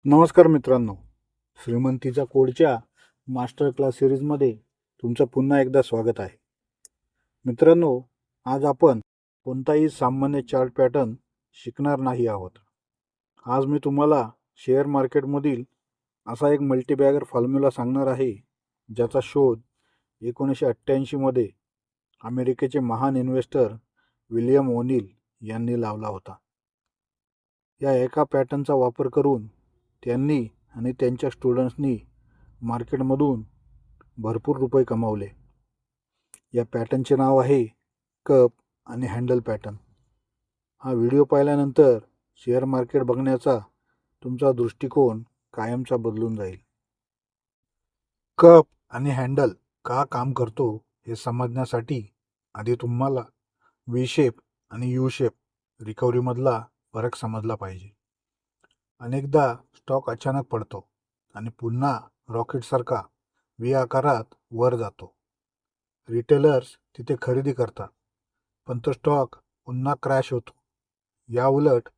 नमस्कार मित्रांनो, श्रीमंतीचा कोडच्या मास्टर क्लास सिरीजमध्ये तुमचं पुन्हा एकदा स्वागत आहे. मित्रांनो, आज आपण कोणताही सामान्य चार्ट पॅटर्न शिकणार नाही आहोत. आज मी तुम्हाला शेअर मार्केटमधील असा एक मल्टीबॅगर फॉर्म्युला सांगणार आहे, ज्याचा शोध 1988 मध्ये अमेरिकेचे महान इन्व्हेस्टर विल्यम ओनिल यांनी लावला होता. या एका पॅटर्नचा वापर करून त्यांनी आणि त्यांच्या स्टुडंट्सनी मार्केटमधून भरपूर रुपये कमावले. या पॅटर्नचे नाव आहे कप आणि हँडल पॅटर्न. हा व्हिडिओ पाहिल्यानंतर शेअर मार्केट बघण्याचा तुमचा दृष्टिकोन कायमचा बदलून जाईल. कप आणि हँडल का काम करतो हे समजण्यासाठी आधी तुम्हाला व्ही शेप आणि यू शेप रिकव्हरीमधला फरक समजला पाहिजे. अनेकदा स्टॉक अचानक पडतो आणि पुन्हा रॉकेटसारखा व्ही आकारात वर जातो. रिटेलर्स तिथे खरेदी करतात, पण तो स्टॉक पुन्हा क्रॅश होतो. या उलट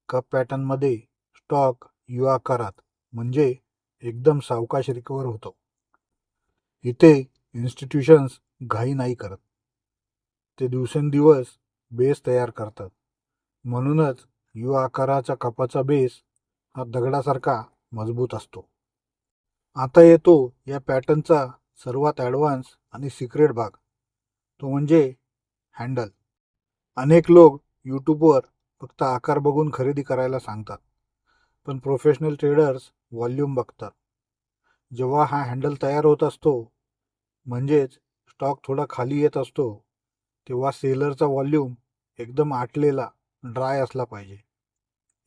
कप पॅटर्नमध्ये स्टॉक यू आकारात म्हणजे एकदम सावकाश रिकवर होतो. इथे इन्स्टिट्यूशन्स घाई नाही करत, ते दिवसेंदिवस बेस तयार करतात. म्हणूनच यू आकाराचा कपाचा बेस हा दगडासारखा मजबूत असतो. आता येतो या पॅटर्नचा सर्वात ॲडव्हान्स आणि सिक्रेट भाग, तो म्हणजे हँडल. अनेक लोक यूट्यूबवर फक्त आकार बघून खरेदी करायला सांगतात, पण प्रोफेशनल ट्रेडर्स व्हॉल्यूम बघतात. जेव्हा हा हँडल तयार होत असतो, म्हणजेच स्टॉक थोडा खाली येत असतो, तेव्हा सेलरचा व्हॉल्यूम एकदम आटलेला ड्राय असला पाहिजे.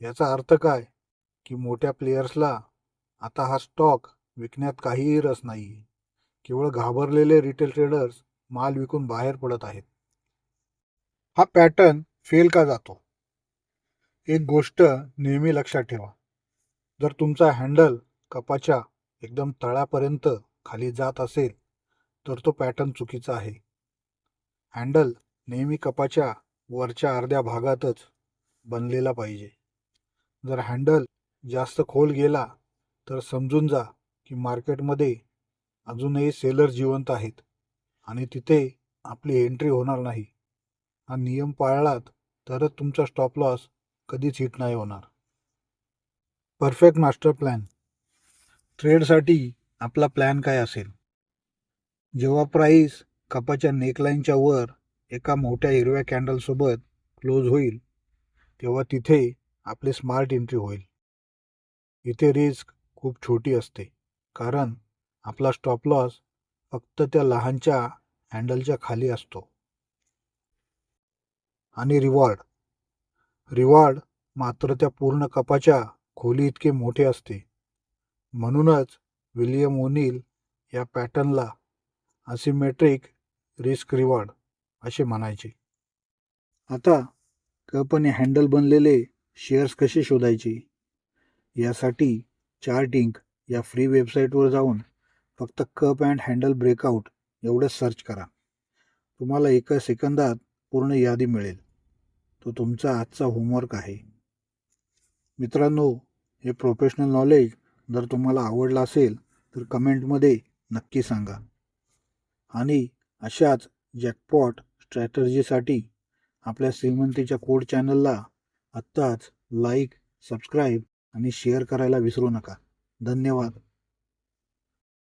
याचा अर्थ काय की मोठ्या प्लेयर्सला आता हा स्टॉक विकण्यात काहीही रस नाही. केवळ घाबरलेले रिटेल ट्रेडर्स माल विकून बाहेर पडत आहेत. हा पॅटर्न फेल का जातो? एक गोष्ट नेहमी लक्षात ठेवा, जर तुमचा हँडल कपाच्या एकदम तळापर्यंत खाली जात असेल तर तो पॅटर्न चुकीचा आहे. हँडल नेहमी कपाच्या वरच्या अर्ध्या भागातच बनलेला पाहिजे. जर हँडल जास्त खोल गेला तर समजून जा की मार्केटमध्ये अजूनही सेलर जिवंत आहेत आणि तिथे आपली एंट्री होणार नाही. हा नियम पाळलात तरच तुमचा स्टॉप लॉस कधीच हिट नाही होणार. Perfect master plan. ट्रेडसाठी आपला प्लॅन काय असेल? जेव्हा प्राईस कपाच्या नेकलाईनच्या वर एका मोठ्या हिरव्या कॅन्डलसोबत क्लोज होईल, तेव्हा तिथे आपली स्मार्ट एंट्री होईल. इथे रिस्क खूप छोटी असते, कारण आपला स्टॉप लॉस फक्त त्या लहानच्या हँडलच्या खाली असतो. आणि रिवॉर्ड मात्र त्या पूर्ण कपाच्या खोली इतके मोठे असते. म्हणूनच विल्यम ओनिल या पॅटर्नला असिमेट्रिक रिस्क रिवॉर्ड असे म्हणायचे. आता कप आणि हँडल बनलेले शेअर्स कसे शोधायचे? यासाठी चार्टिंग या फ्री वेबसाईटवर जाऊन फक्त कप अँड हँडल ब्रेकआउट एवढंच सर्च करा. तुम्हाला एका सेकंदात पूर्ण यादी मिळेल. तो तुमचा आजचा होमवर्क आहे. मित्रांनो, हे प्रोफेशनल नॉलेज जर तुम्हाला आवडलं असेल तर कमेंटमध्ये नक्की सांगा. आणि अशाच जॅकपॉट स्ट्रॅटर्जीसाठी आपल्या श्रीमंतीच्या कोड चॅनलला आत्ताच लाईक, सबस्क्राईब आणि शेअर करायला विसरू नका. धन्यवाद.